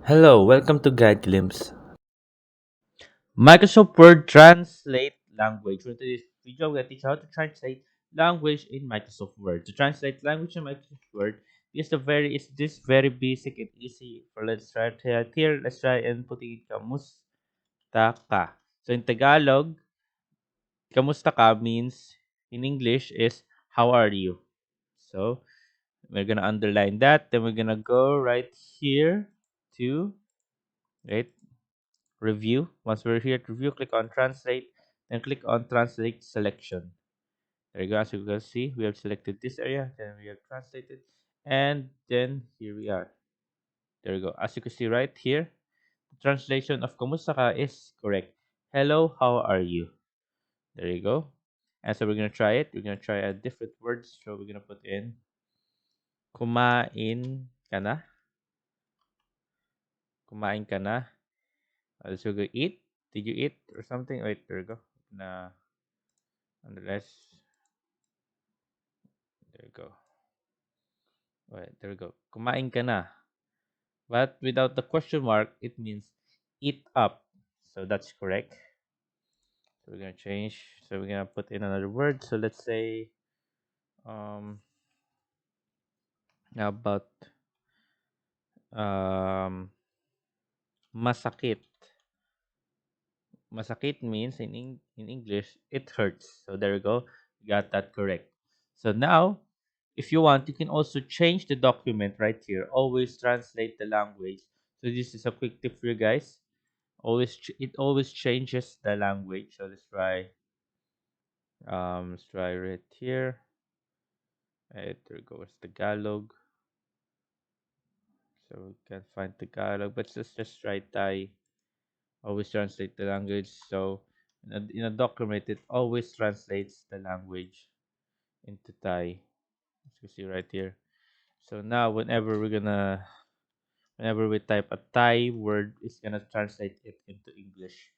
Hello, welcome to Guide Glimpse. Microsoft Word Translate Language. For today's video, we're going to teach how to translate language in Microsoft Word. To translate language in Microsoft Word is this very basic and easy. For let's try it here. Let's try and putting it kamusta ka. So in Tagalog, kamusta ka means in English is how are you. So we're gonna underline that. Then we're gonna go right here to right review. Once we're here to review, click on translate, then click on translate selection. There you go. As you can see, we have selected this area, then we have translated, and then here we are. There you go. As you can see right here, the translation of Kamusta ka is correct. Hello, how are you? There you go. And so we're gonna try it. We're gonna try a different words. So we're gonna put in kumain ka na. Kumain ka na. So go eat. Did you eat or something? Wait, there you go. Na, unless there you go. Right, there we go. Kumain ka na. But without the question mark, it means eat up. So that's correct. So we're gonna change. So we're gonna put in another word. So let's say um how about um masakit. Masakit means in English it hurts. So there we go. You got that correct. So now if you want, you can also change the document right here. Always translate the language. So this is a quick tip for you guys. It always changes the language. So let's try right here. There goes Tagalog. So we can find Tagalog, but let's just try Thai. Always translate the language. So in a document, it always translates the language into Thai. As you see right here. So now whenever we type a Thai word, it's gonna translate it into English.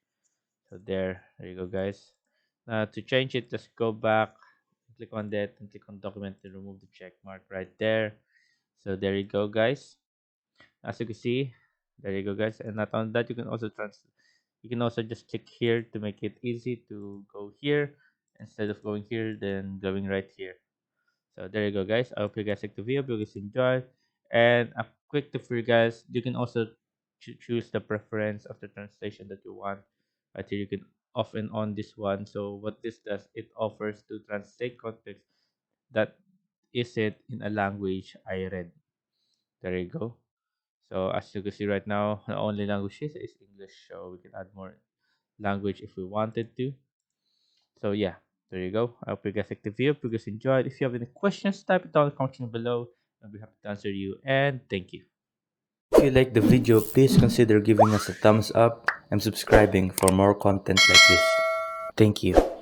So there you go, guys. To change it, just go back, click on that, and click on document and remove the check mark right there. So there you go, guys. As you can see, there you go, guys. And not on that, you can also You can also just click here to make it easy to go here instead of going here, then going right here. So there you go, guys. I hope you guys like the video. Hope you guys enjoy. And a quick tip for you guys: you can also choose the preference of the translation that you want. Right here, you can off and on this one. So what this does, it offers to translate context that isn't in a language I read. There you go. So as you can see right now, the only language is English. So we can add more language if we wanted to. So yeah, there you go. I hope you guys like the video. Hope you guys enjoyed. If you have any questions, type it down in the comment section below. I'll be happy to answer you. And thank you. If you like the video, please consider giving us a thumbs up and subscribing for more content like this. Thank you.